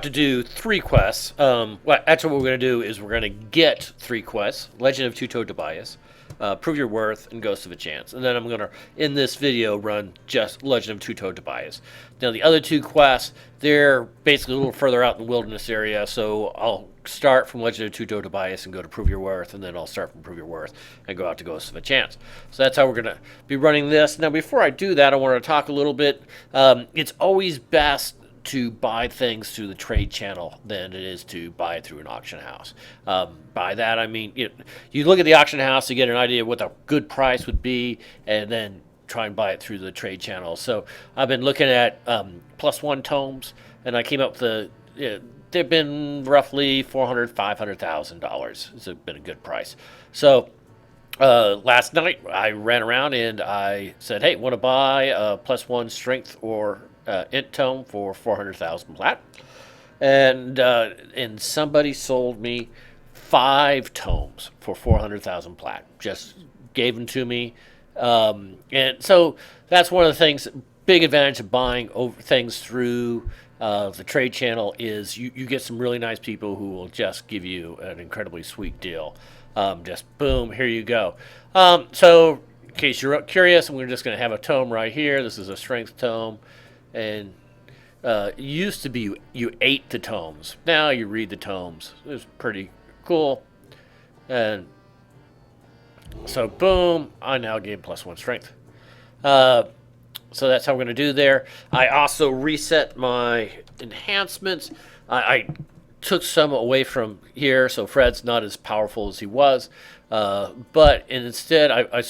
To do 3 quests. Well, actually, what we're going to do is we're going to get 3 quests: Legend of Two-Toed Tobias, Prove Your Worth, and Ghost of a Chance. And then I'm going to, in this video, run just Legend of Two-Toed Tobias. Now, the other 2 quests, they're basically a little further out in the wilderness area, so I'll start from Legend of Two-Toed Tobias and go to Prove Your Worth, and then I'll start from Prove Your Worth and go out to Ghost of a Chance. So that's how we're going to be running this. Now, before I do that, I want to talk a little bit. It's always best to buy things through the trade channel than it is to buy it through an auction house. By that I mean you look at the auction house to get an idea of what the good price would be, and then try and buy it through the trade channel. So I've been looking at +1 tomes, and I came up with they've been roughly $400,000-$500,000. It's been a good price. So last night I ran around and I said, hey, want to buy a +1 strength or int tome for 400,000 plat, and somebody sold me 5 tomes for 400,000 plat. Just gave them to me, and so that's one of the things. Big advantage of buying things through the trade channel is you get some really nice people who will just give you an incredibly sweet deal. Just boom, here you go. So in case you're curious, we're just going to have a tome right here. This is a strength tome. And it used to be you ate the tomes. Now you read the tomes. It was pretty cool. And so boom, I now gain +1 strength. So that's how I'm going to do there. I also reset my enhancements. I took some away from here, so Fred's not as powerful as he was. But instead, I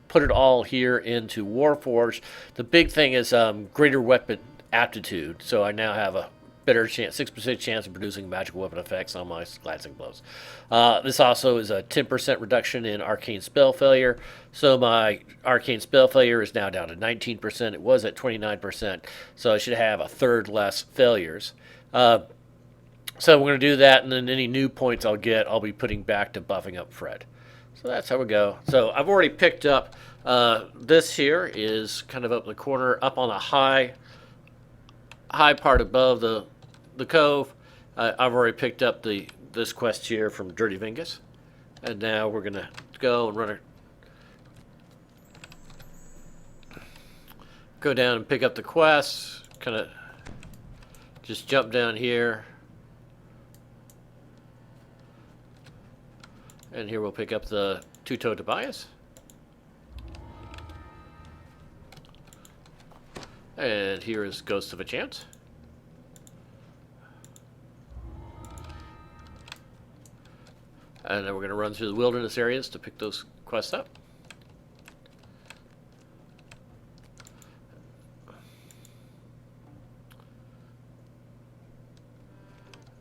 put it all here into Warforged. The big thing is greater weapon aptitude. So I now have a better chance, 6% chance of producing magical weapon effects on my glancing blows. This also is a 10% reduction in arcane spell failure. So my arcane spell failure is now down to 19%. It was at 29%. So I should have a third less failures. So we're going to do that, and then any new points I'll get, I'll be putting back to buffing up Fred. So that's how we go. So I've already picked up, this here is kind of up in the corner, up on the high part above the cove. I've already picked up this quest here from Dirty Vingus. And now we're going to go and go down and pick up the quests. Kind of just jump down here. And here we'll pick up the Two-Toed Tobias. And here is Ghost of a Chance. And then we're going to run through the wilderness areas to pick those quests up.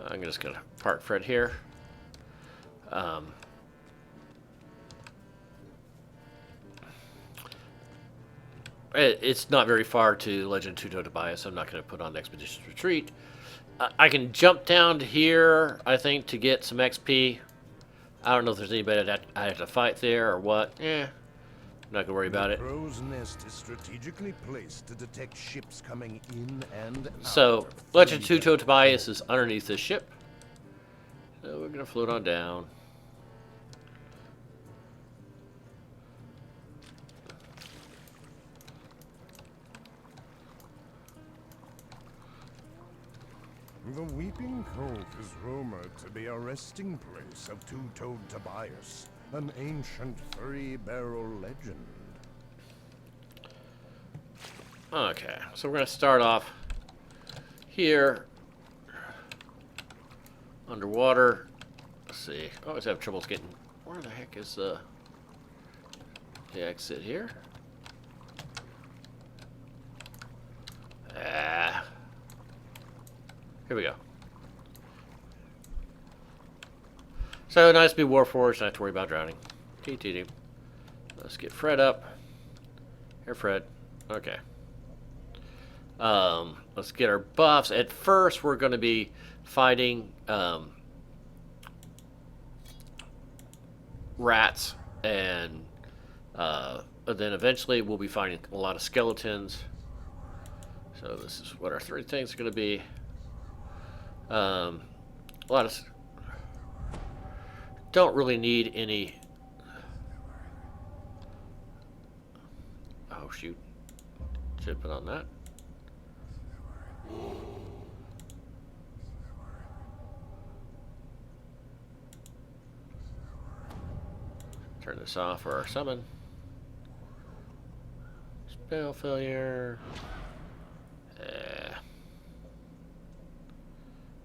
I'm just going to park Fred here. It's not very far to Legend of Two-Toed Tobias. I'm not going to put on Expedition's Retreat. I can jump down to here, I think, to get some XP. I don't know if there's anybody that I have to fight there or what. I'm not going to worry about it. The crow's nest is strategically placed to detect ships coming in and out. So, Legend of Two-Toed Tobias is underneath this ship. So we're going to float on down. The Weeping Cove is rumored to be a resting place of Two-Toed Tobias, an ancient three-barrel legend. Okay, so we're going to start off here, underwater. Let's see, I always have trouble getting, where the heck is the exit here? Here we go. So nice to be Warforged, not have to worry about drowning. TTD. Let's get Fred up. Here, Fred. Okay. Let's get our buffs. At first, we're going to be fighting rats, and then eventually we'll be fighting a lot of skeletons. So this is what our 3 things are going to be. A lot of don't really need any. Oh shoot! Should put on that. Turn this off for our summon. Spell failure.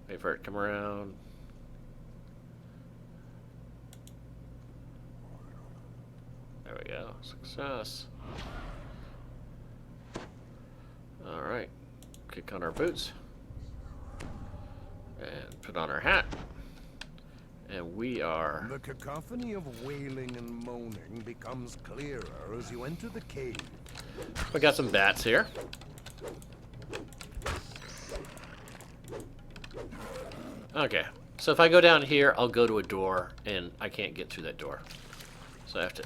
Wait for it to come around. There we go. Success. Alright. Kick on our boots. And put on our hat. And we are... The cacophony of wailing and moaning becomes clearer as you enter the cave. We got some bats here. Okay, so if I go down here, I'll go to a door, and I can't get through that door. So I have to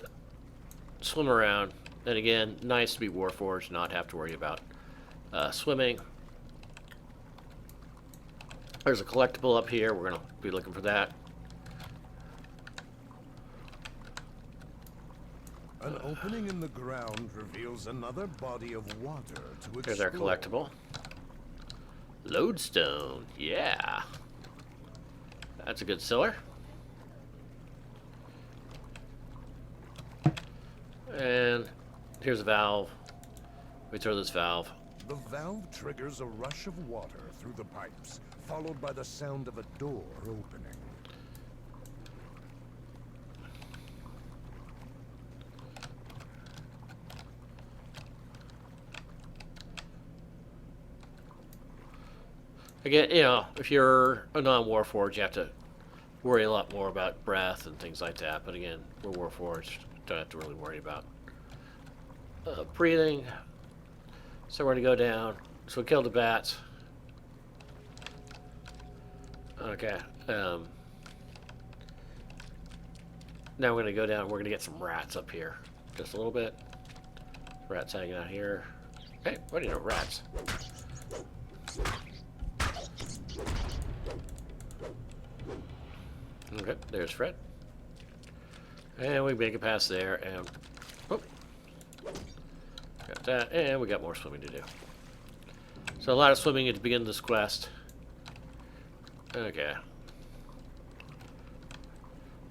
swim around. And again, nice to be Warforged, not have to worry about swimming. There's a collectible up here. We're going to be looking for that. An opening in the ground reveals another body of water to explore. Here's our collectible. Lodestone, yeah. That's a good seller. And here's a valve. We throw this valve. The valve triggers a rush of water through the pipes, followed by the sound of a door opening. Again, you know, if you're a non-Warforged, you have to worry a lot more about breath and things like that. But again, we're Warforged, don't have to really worry about breathing. So we're going to go down. So we killed the bats. Okay. Now we're going to go down. We're going to get some rats up here. Just a little bit. Rats hanging out here. Hey, what do you know? Rats. Okay, there's Fred. And we make it past there, and whoop, got that, and we got more swimming to do. So a lot of swimming at the beginning of this quest. Okay.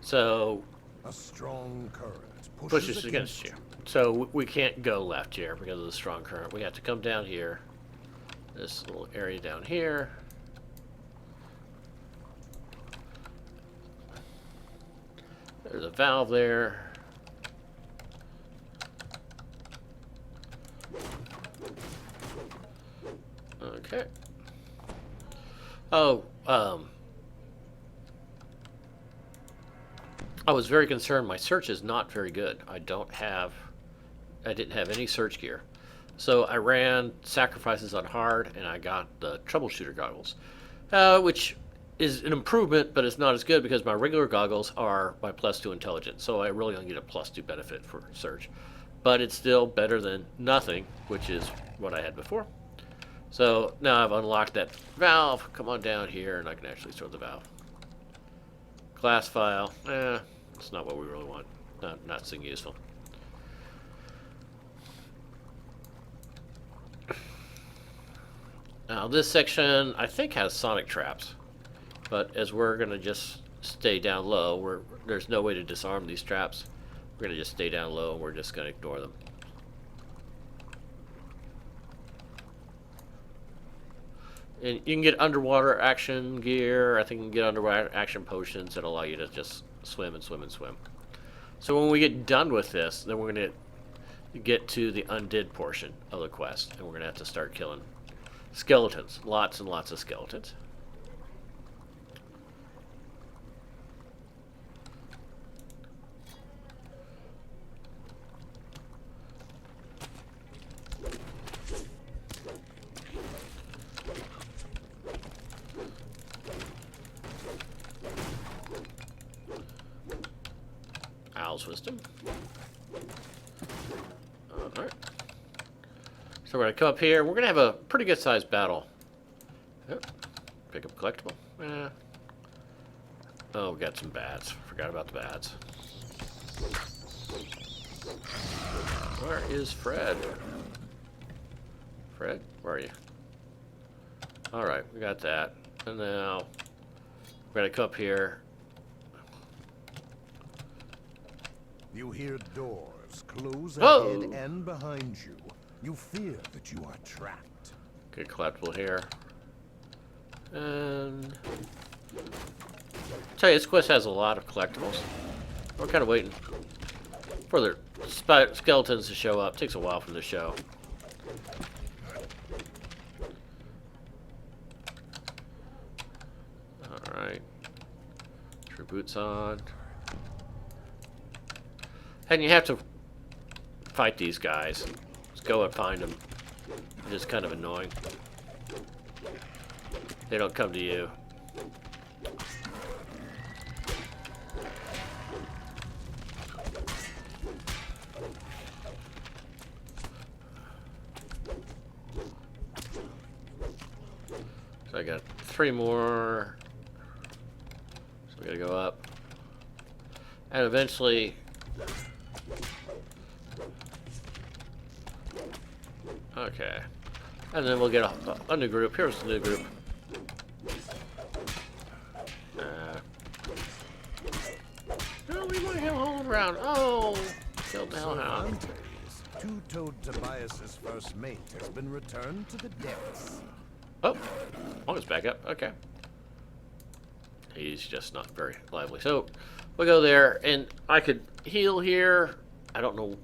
So a strong current pushes against you. So we can't go left here because of the strong current. We have to come down here. This little area down here. There's a valve there. Okay. Oh, I was very concerned. My search is not very good. I didn't have any search gear. So I ran sacrifices on hard, and I got the troubleshooter goggles, which is an improvement, but it's not as good because my regular goggles are my +2 intelligence, so I really only get a +2 benefit for search. But it's still better than nothing, which is what I had before. So now I've unlocked that valve. Come on down here, and I can actually store the valve. Class file. It's not what we really want. Not so useful. Now this section, I think, has sonic traps. But as we're going to just stay down low, there's no way to disarm these traps. We're going to just stay down low, and we're just going to ignore them. And you can get underwater action gear. I think you can get underwater action potions that allow you to just swim and swim and swim. So when we get done with this, then we're going to get to the undead portion of the quest. And we're going to have to start killing skeletons. Lots and lots of skeletons. Owl's Wisdom. Alright. So we're going to come up here. We're going to have a pretty good sized battle. Yep. Pick up collectible. Oh, we got some bats. Forgot about the bats. Where is Fred? Fred, where are you? Alright, we got that. And now, we're gonna come up here. You hear doors close Oh! ahead and behind you. You fear that you are trapped. Good collectible here. And tell you, this quest has a lot of collectibles. We're kind of waiting for the skeletons to show up. Takes a while for them to show. Alright. True boots on. And you have to fight these guys. Just go and find them. It's just kind of annoying. They don't come to you. So I got 3 more. So we gotta go up. And eventually... Okay. And then we'll get a new group. Here's the new group. No, we want him holding around. Oh! Killed the hellhound. Two-toed Tobias's first mate has been returned to the depths. Oh, oh, it's back up. Okay. He's just not very lively. So we'll go there, and I could heal here. I don't know.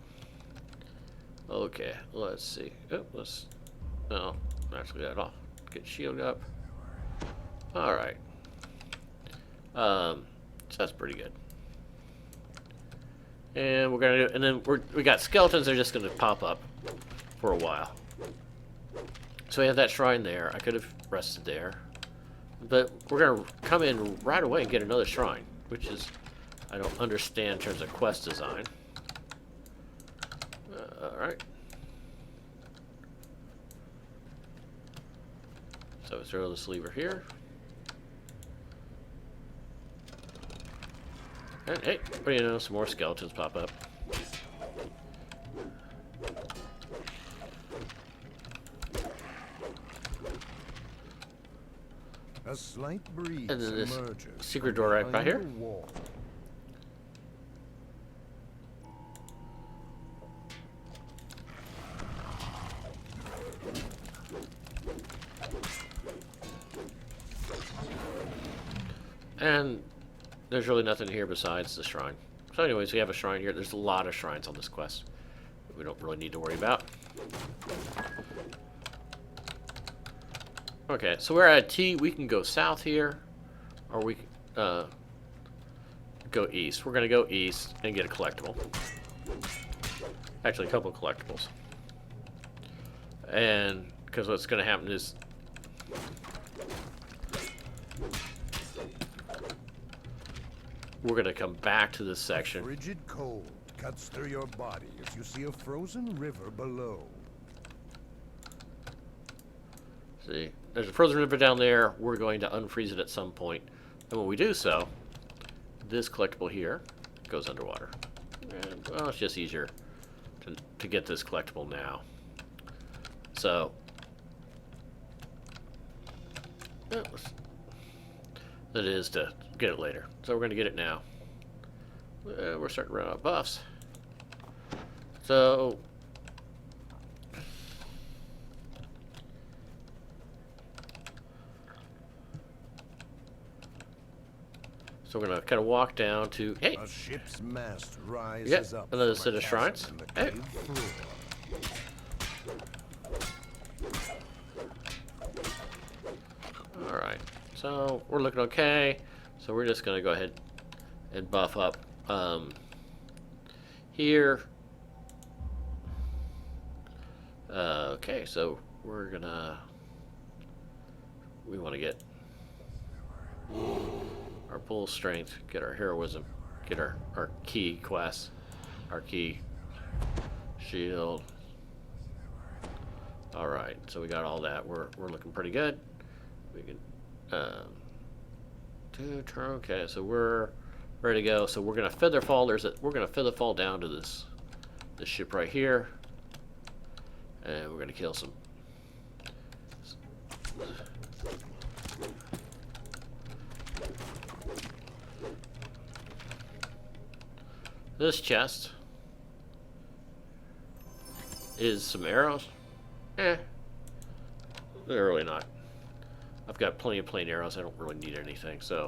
Okay, let's see. Oh, let's. No, actually, that off. Get shield up. All right. So that's pretty good. And we're gonna do, and then we got skeletons. They're just gonna pop up for a while. So we have that shrine there. I could have rested there, but we're gonna come in right away and get another shrine, which is I don't understand in terms of quest design. All right. So throw this lever here. And hey, what do you know? Some more skeletons pop up. A slight breeze And then this emerges secret from door right by behind here. the wall. And there's really nothing here besides the shrine. So anyways, we have a shrine here. There's a lot of shrines on this quest that we don't really need to worry about. Okay, so we're at T. We can go south here, or we can go east. We're going to go east and get a collectible. Actually, a couple of collectibles. And because what's going to happen is we're going to come back to this section. Frigid cold cuts through your body as you see a frozen river below. See, there's a frozen river down there. We're going to unfreeze it at some point. And when we do so, this collectible here goes underwater. And, well, it's just easier to get this collectible now. So, that is to get it later. So we're going to get it now. We're starting to run out of buffs. So, we're going to kind of walk down to, hey, A ship's mast rises up another from set a of shrines. chasm in the Hey. cave floor. All right, so we're looking okay. So we're just going to go ahead and buff up here. Okay, so we're gonna, we want to get our pull strength, get our heroism, get our key quest, our key shield. All right, so we got all that. We're looking pretty good. We can Okay, so we're ready to go. So we're gonna feather fall. We're gonna feather fall down to this ship right here, and we're gonna kill some. This chest is some arrows. They're really not. I've got plenty of plain arrows. I don't really need anything, so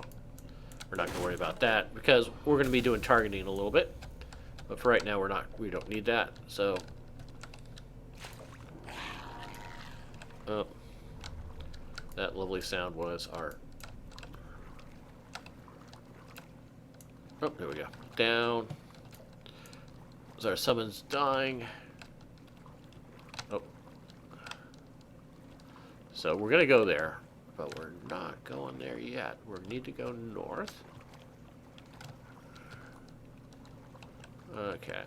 we're not going to worry about that because we're going to be doing targeting a little bit. But for right now, we don't need that. So, oh, that lovely sound was our. Oh, there we go. Down. Was our summons dying? Oh. So we're gonna go there, but we're not going there yet. We need to go north. Okay.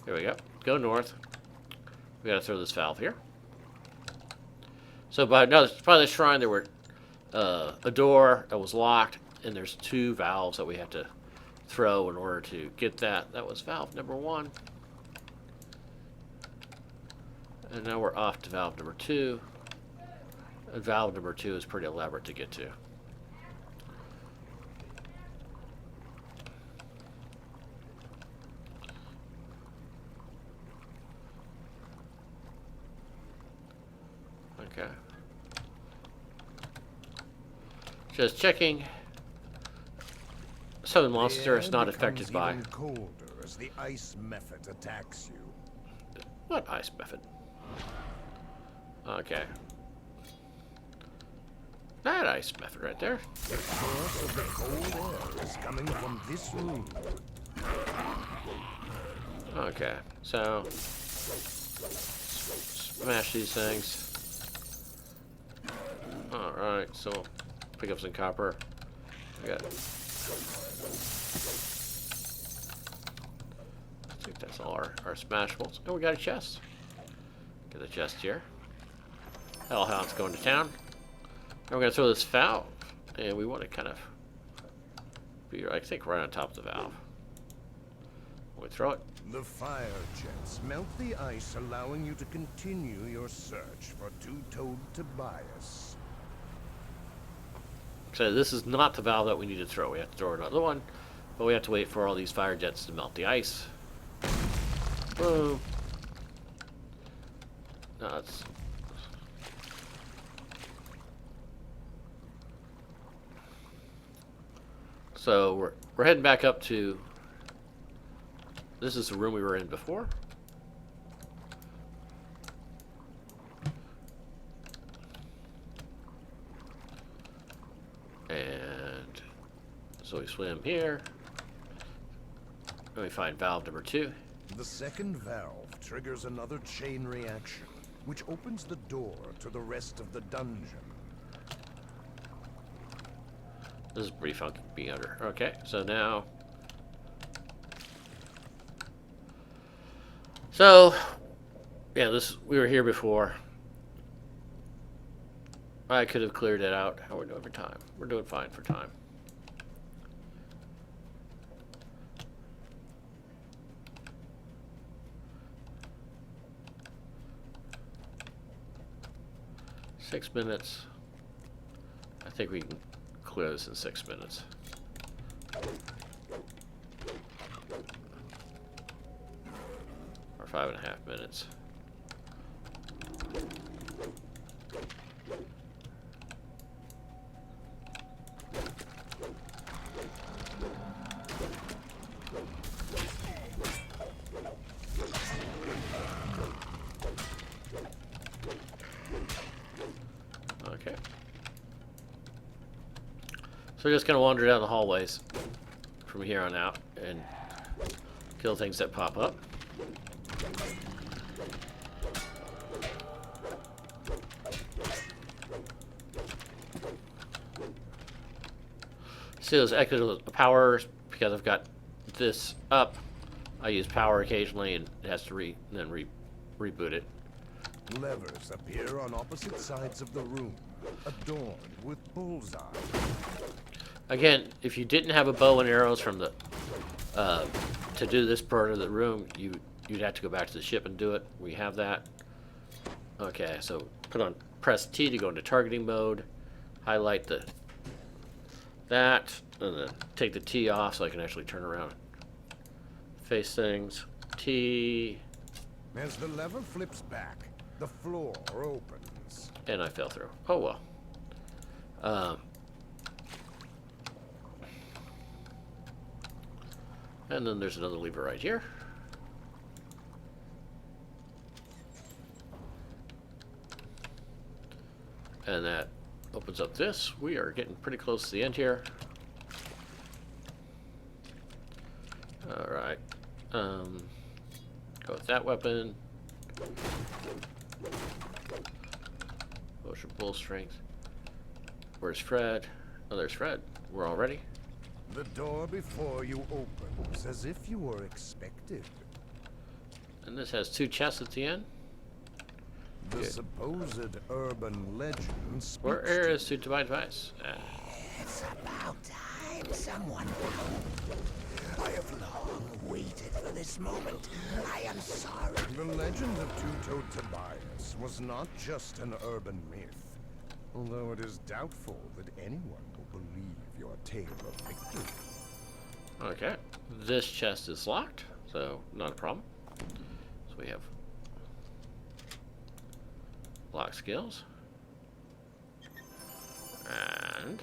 Here we go. Go north. We gotta throw this valve here. So by the shrine there were a door that was locked, and there's 2 valves that we have to throw in order to get that. That was valve number 1. And now we're off to valve number 2. And valve number 2 is pretty elaborate to get to. Okay. Just checking. Summon monster is not affected by. Even colder as the ice method attacks you. What ice method? Okay. That ice method right there. The source of the cold air is coming from this room. Okay, so smash these things. Alright, so pick up some copper. I got I think that's all our smashables. Oh, we got a chest. Get a chest here. Hellhound's going to town. And we're going to throw this valve. And we want to kind of be, I think, right on top of the valve. We throw it. The fire jets melt the ice, allowing you to continue your search for two-toed Tobias. So this is not the valve that we need to throw. We have to throw another one. But we have to wait for all these fire jets to melt the ice. Boom. No, it's... So we're heading back up to... This is the room we were in before. And so we swim here. And we find valve number 2. The second valve triggers another chain reaction, which opens the door to the rest of the dungeon. This is pretty funky being under. Okay, so now... So, yeah, we were here before. I could have cleared it out. How are we doing for time? We're doing fine for time. Six minutes. I think we can clear this in 6 minutes. Or 5.5 minutes. Okay. So we're just gonna wander down the hallways from here on out and kill things that pop up. See those extra powers because I've got this up. I use power occasionally and it has to reboot it. Levers appear on opposite sides of the room, adorned with bullseye. Again, if you didn't have a bow and arrows from the to do this part of the room, you'd have to go back to the ship and do it. We have that. Okay, so press T to go into targeting mode. Highlight that, and then take the T off so I can actually turn around, face things. T. As the lever flips back, the floor opens. And I fell through. Oh well. And then there's another lever right here. And that opens up this. We are getting pretty close to the end here. Alright. Go with that weapon. Motion pull strength. Where's Fred? Oh, there's Fred. We're all ready. The door before you opens as if you were expected. And this has 2 chests at the end. The Good. supposed urban legend speaks Where is to Tobias? It's about time someone found me. I have long waited for this moment. I am sorry. The legend of Two-Toed Tobias was not just an urban myth, although it is doubtful that anyone will believe your tale of victory. Okay. This chest is locked, so not a problem. So we have lock skills. And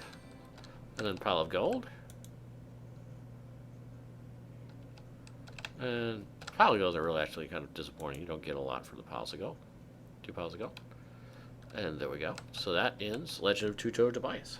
then pile of gold. And pile of gold are really actually kind of disappointing. You don't get a lot for the piles of gold. 2 piles of gold. And there we go. So that ends Legend of Two-Toed Tobias.